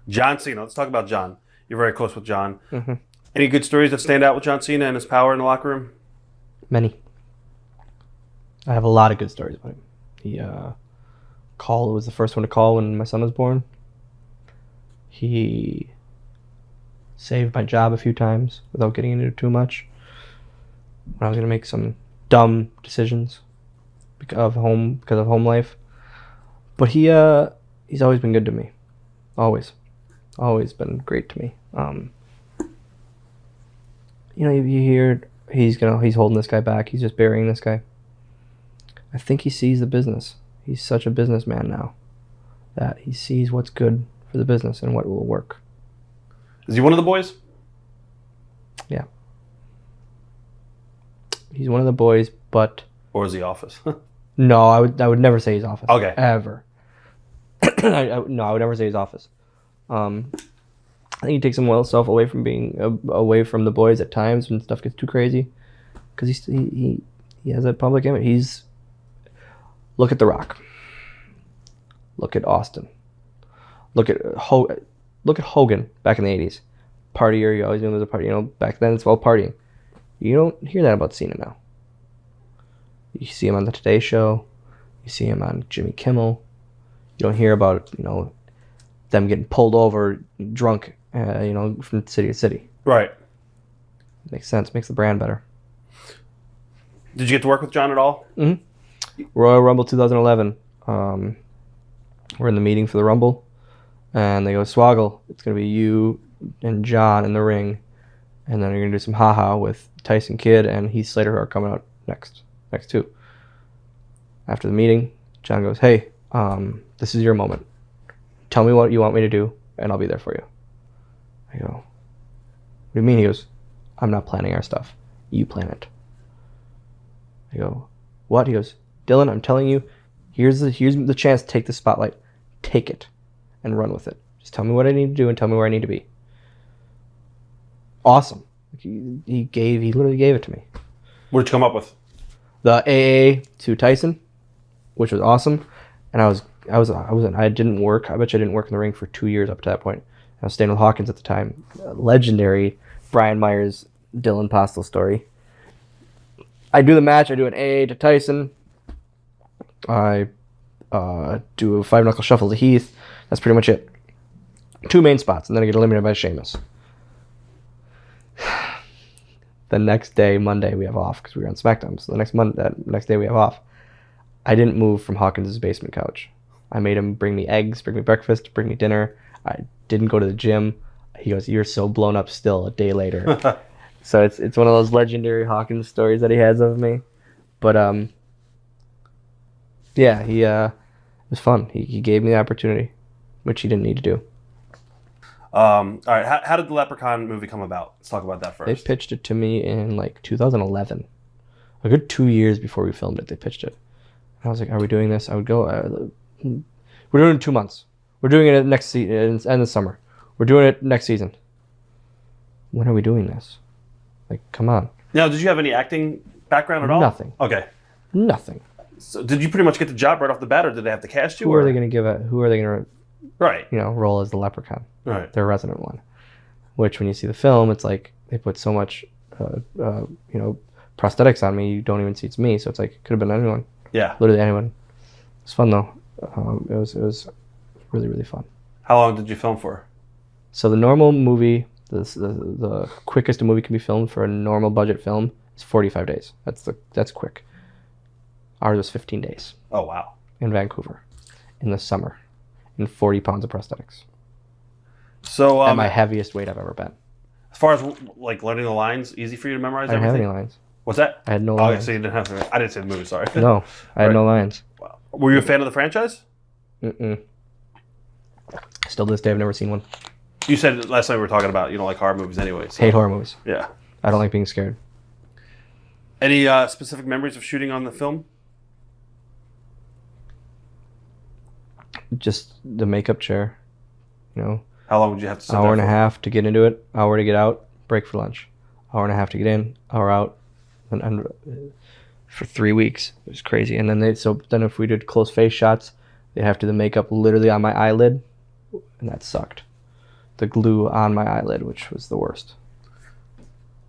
John Cena. Let's talk about John. You're very close with John. Mm-hmm. Any good stories that stand out with John Cena and his power in the locker room? Many. I have a lot of good stories about him. He was the first one to call when my son was born. He saved my job a few times without getting into it too much. When I was going to make some dumb decisions because of home life. But he's always been good to me. Always been great to me. You hear he's holding this guy back. He's just burying this guy. I think he sees the business. He's such a businessman now that he sees what's good for the business and what will work. Is he one of the boys? Yeah. He's one of the boys, but... Or is he Office? No, I would never say he's Office. Okay. Ever. I would never say he's Office. I think he takes himself away from being away from the boys at times when stuff gets too crazy, because he has that public image. Look at The Rock. Look at Austin. Look at Hogan back in the 80s. Partier, you always knew there was a party. Back then it's all partying. You don't hear that about Cena now. You see him on the Today Show. You see him on Jimmy Kimmel. You don't hear about them getting pulled over drunk, from city to city. Right. Makes sense. Makes the brand better. Did you get to work with John at all? Mm-hmm. Royal Rumble 2011. We're in the meeting for the Rumble, and they go, Swoggle, it's going to be you and John in the ring, and then you're going to do some haha with Tyson Kidd and Heath Slater, who are coming out next too. After the meeting, John goes, hey, this is your moment. Tell me what you want me to do, and I'll be there for you. I go, what do you mean? He goes, I'm not planning our stuff. You plan it. I go, what? He goes, Dylan, I'm telling you, here's the chance to take the spotlight. Take it and run with it. Just tell me what I need to do and tell me where I need to be. Awesome. He literally gave it to me. What did you come up with? The AA to Tyson, which was awesome. And I didn't work. I bet you I didn't work in the ring for 2 years up to that point. I was staying with Hawkins at the time. Legendary Brian Myers, Dylan Postl story. I do the match. I do an AA to Tyson. I do a 5-knuckle shuffle to Heath. That's pretty much it. 2 main spots, and then I get eliminated by Sheamus. The next day, Monday, we have off because we were on SmackDown. So that next day we have off. I didn't move from Hawkins' basement couch. I made him bring me eggs, bring me breakfast, bring me dinner. I didn't go to the gym. He goes, "You're so blown up still," a day later. So it's one of those legendary Hawkins stories that he has of me. But yeah, it was fun. He gave me the opportunity, which he didn't need to do. All right, how did the Leprechaun movie come about? Let's talk about that first. They pitched it to me in 2011. A good 2 years before we filmed it, they pitched it. And I was like, are we doing this? I would go, we're doing it in 2 months. We're doing it next season, end of summer. We're doing it next season. When are we doing this? Come on. Now, did you have any acting background at all? Nothing. Okay. Nothing. So did you pretty much get the job right off the bat, or did they have to cast you? Who are they going to Right. roll as the Leprechaun? Right. Their resident one. Which, when you see the film, it's like they put so much, prosthetics on me. You don't even see it's me. So it's like, it could have been anyone. Yeah. Literally anyone. It's fun though. It was really, really fun. How long did you film for? So the normal movie, the quickest a movie can be filmed for a normal budget film is 45 days. That's quick. Ours was 15 days. Oh wow. In Vancouver, in the summer, and 40 pounds of prosthetics. So at my heaviest weight I've ever been. As far as learning the lines, easy for you to memorize? I didn't everything? have any lines. What's that? I had no lines. Oh, so you didn't have. I didn't say the movie. Sorry. No, I had no lines. Wow. Were you a fan of the franchise? Mm-mm. Still to this day, I've never seen one. You said last time we were talking about you don't like horror movies anyway. So. Hate horror movies. Yeah. I don't like being scared. Any specific memories of shooting on the film? Just the makeup chair. How long would you have to sit Hour there and a half to get into it, hour to get out, break for lunch. Hour and a half to get in, hour out, and for 3 weeks. It was crazy. And then then if we did close face shots, they'd have to do the makeup literally on my eyelid, and that sucked. the glue on my eyelid, which was the worst.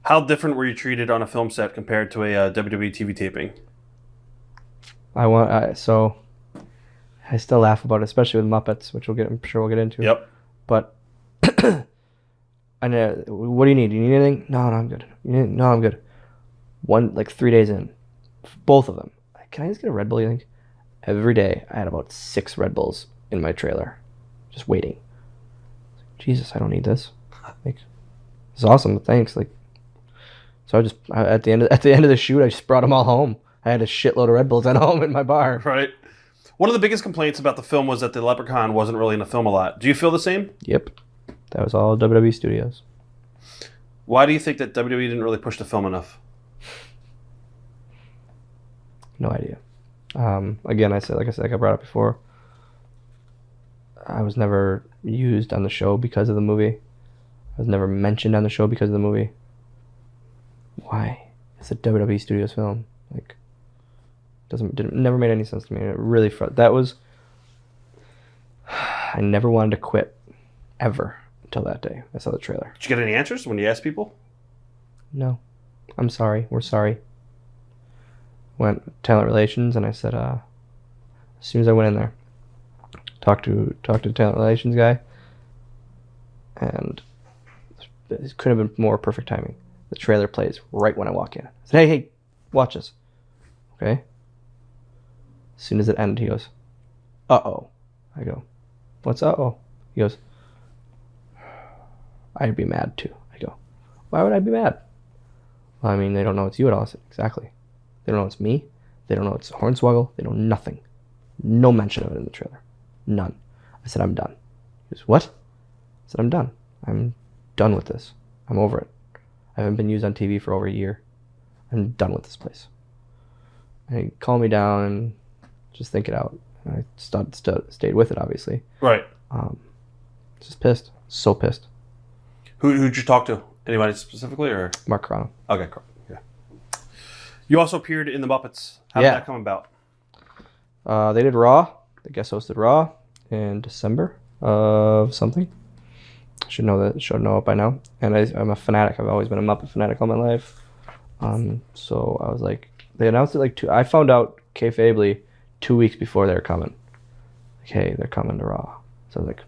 How different were you treated on a film set compared to a WWE TV taping? So I still laugh about it, especially with Muppets, which I'm sure we'll get into. Yep. But I know. What do you need? Do you need anything? No, I'm good. No, I'm good. 3 days in, both of them. Can I just get a Red Bull? You think? Every day, I had about 6 Red Bulls in my trailer, just waiting. Jesus, I don't need this. It's awesome, but thanks. So at the end of the shoot, I just brought them all home. I had a shitload of Red Bulls at home in my bar. Right. One of the biggest complaints about the film was that the Leprechaun wasn't really in the film a lot. Do you feel the same? Yep. That was all WWE Studios. Why do you think that WWE didn't really push the film enough? No idea. Again, like I brought up before, I was never used on the show because of the movie. I was never mentioned on the show because of the movie. Why? It's a WWE Studios film. Never made any sense to me. It really that was. I never wanted to quit, ever, until that day. I saw the trailer. Did you get any answers when you asked people? No. I'm sorry. We're sorry. Went to talent relations, and I said, as soon as I went in there, talked to the talent relations guy, and it couldn't have been more perfect timing. The trailer plays right when I walk in. I said, hey, watch this. Okay? As soon as it ended, he goes, uh-oh. I go, what's uh-oh? He goes, I'd be mad too. I go, why would I be mad? Well, I mean, they don't know it's you at all. I said, exactly. They don't know it's me. They don't know it's Hornswoggle. They know nothing. No mention of it in the trailer. None. I said, I'm done. He goes, what? I said, I'm done. I'm done with this. I'm over it. I haven't been used on TV for over a year. I'm done with this place. And he calmed me down and just think it out. And I stayed with it, obviously. Right. Just pissed. So pissed. Who'd you talk to? Anybody specifically, or? Mark Carano. Okay, cool. Yeah. You also appeared in the Muppets. How did that come about? They did Raw. The guest hosted Raw in December of something. I should know it by now. And I'm a fanatic. I've always been a Muppet fanatic all my life. So I was like, they announced it I found out kayfabely 2 weeks before they were coming. Hey, they're coming to Raw. So I was like,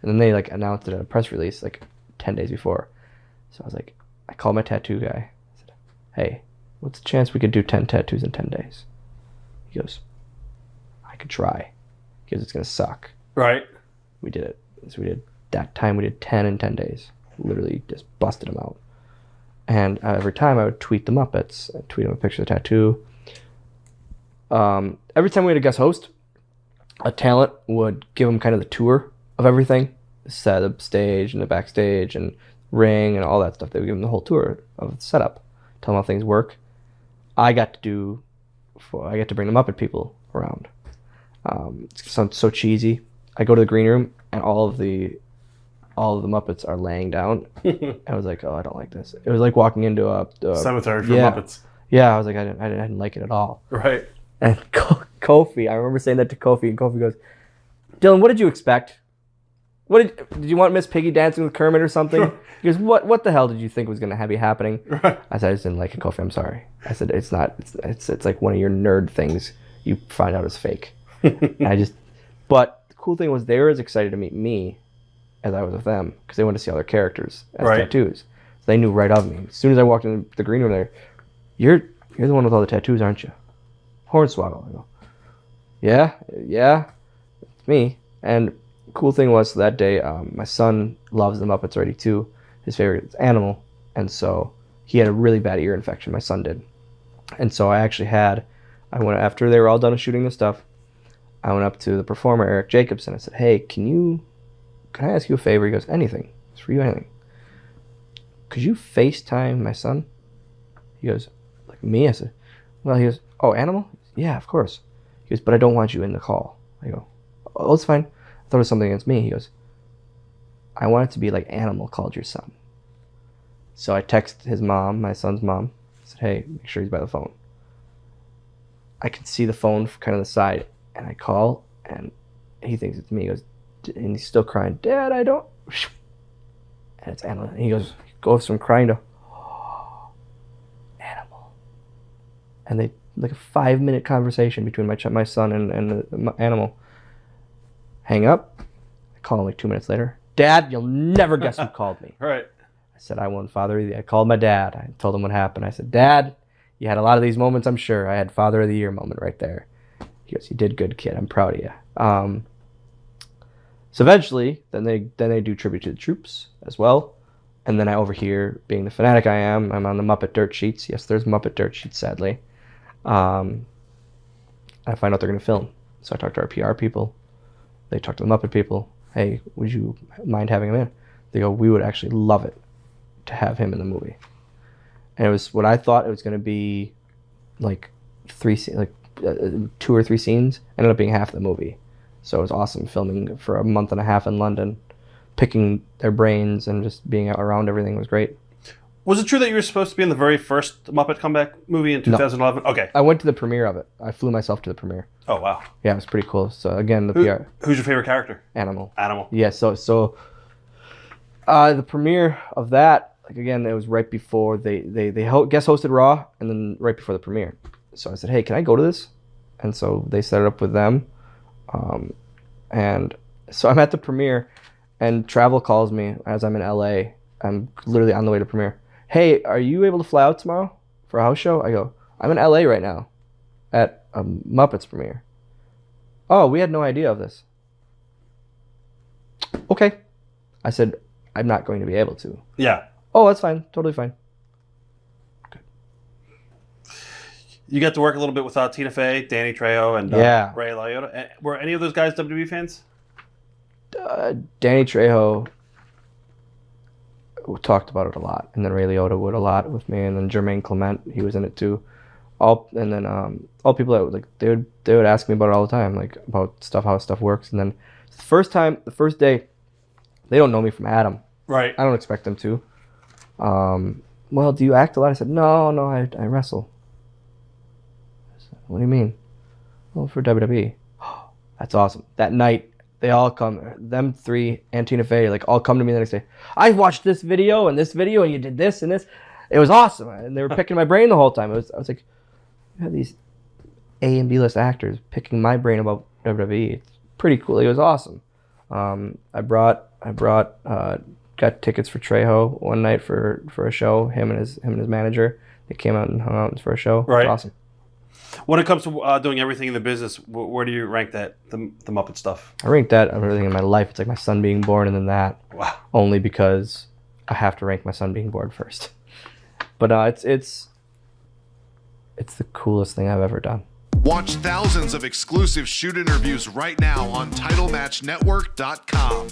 and then they announced it in a press release 10 days before. So I was like, I called my tattoo guy. I said, hey, what's the chance we could do 10 tattoos in 10 days? He goes, I could try. He goes, it's going to suck. Right. We did it. So we did 10 in 10 days. Literally just busted them out. And every time I would tweet the Muppets, I'd tweet them a picture of the tattoo. Every time we had a guest host, a talent would give them kind of the tour of everything. The setup stage and the backstage and ring and all that stuff. They would give them the whole tour of the setup. Tell them how things work. I get to bring the Muppet people around. It sounds so cheesy. I go to the green room and all of the Muppets are laying down. I was like, oh, I don't like this. It was like walking into a cemetery for Muppets. Yeah, I was like, I didn't like it at all. Right. And Kofi, I remember saying that to Kofi, and Kofi goes, Dylan, what did you expect? Did you want Miss Piggy dancing with Kermit or something? He goes, what the hell did you think was going to be happening? Right. I said, I just didn't like it, Kofi. I'm sorry. I said, it's not. It's like one of your nerd things you find out is fake. But the cool thing was they were as excited to meet me as I was with them because they wanted to see all their characters as tattoos. So they knew right of me. As soon as I walked in the green room there, you're the one with all the tattoos, aren't you? Hornswoggle. I go, yeah, it's me. And the cool thing was that day, my son loves the Muppets already too. His favorite is Animal, and so he had a really bad ear infection. My son did, and so I went after they were all done shooting the stuff. I went up to the performer Eric Jacobson. I said, "Hey, can I ask you a favor?" He goes, "Anything. It's for you, anything. Could you FaceTime my son?" He goes, "Like me?" I said, "Well," he goes, "Oh, Animal? Yeah, of course." He goes, "But I don't want you in the call." I go, "Oh, it's fine. I thought it was something against me." He goes, "I want it to be like Animal called your son." So I text his mom, my son's mom. I said, "Hey, make sure he's by the phone." I can see the phone kind of the side, and I call, and he thinks it's me. He goes, and he's still crying, "Dad, I don't." And it's animal. And he goes from crying to animal. And they like a 5-minute conversation between my son and the animal. Hang up. I call him like 2 minutes later. Dad, you'll never guess who called me. Right. I said, I won't father of the year. I called my dad. I told him what happened. I said, Dad, you had a lot of these moments, I'm sure. I had father of the year moment right there. He goes, you did good, kid. I'm proud of you. So eventually, then they do tribute to the troops as well. And then I overhear, being the fanatic I am, I'm on the Muppet dirt sheets. Yes, there's Muppet dirt sheets, sadly. I find out they're going to film. So I talk to our PR people. They talk to the Muppet people. Hey, would you mind having him in? They go, we would actually love it to have him in the movie. And it was what I thought it was going to be, like 2 or 3 scenes. Ended up being half the movie. So it was awesome filming for a month and a half in London, picking their brains and just being around everything was great. Was it true that you were supposed to be in the very first Muppet comeback movie in 2011? No. Okay. I went to the premiere of it. I flew myself to the premiere. Oh, wow. Yeah, it was pretty cool. So again, the PR. Who's your favorite character? Animal. Yeah, so the premiere of that, like again, it was right before they guest hosted Raw, and then right before the premiere. So I said, hey, can I go to this? And so they set it up with them. And so I'm at the premiere, and Travel calls me as I'm in LA. I'm literally on the way to premiere. Hey, are you able to fly out tomorrow for a house show? I go, I'm in LA right now at a Muppets premiere. Oh, we had no idea of this. Okay. I said, I'm not going to be able to. Yeah. Oh, that's fine. Totally fine. Okay. You got to work a little bit with Tina Fey, Danny Trejo, and Ray Liotta. Were any of those guys WWE fans? Danny Trejo talked about it a lot, and then Ray Liotta would a lot with me, and then Jermaine Clement, he was in it too. All people that like they would ask me about it all the time, like about how stuff works. And then the first day, they don't know me from Adam. Right. I don't expect them to. Well, do you act a lot? I said, no, I wrestle. I said, what do you mean? Well, for WWE. That's awesome. That night, they all come, them 3 and Tina Fey, like all come to me the next day. I watched this video, and you did this and this. It was awesome. And they were picking my brain the whole time. I was like, you have these A and B list actors picking my brain about WWE. It's pretty cool. It was awesome. Got tickets for Trejo one night for a show. Him and his manager. They came out and hung out for a show. Right. It was awesome. When it comes to doing everything in the business, where do you rank that, the Muppet stuff? I rank that everything in my life. It's like my son being born and then that. Wow. Only because I have to rank my son being born first. But it's the coolest thing I've ever done. Watch thousands of exclusive shoot interviews right now on TitleMatchNetwork.com.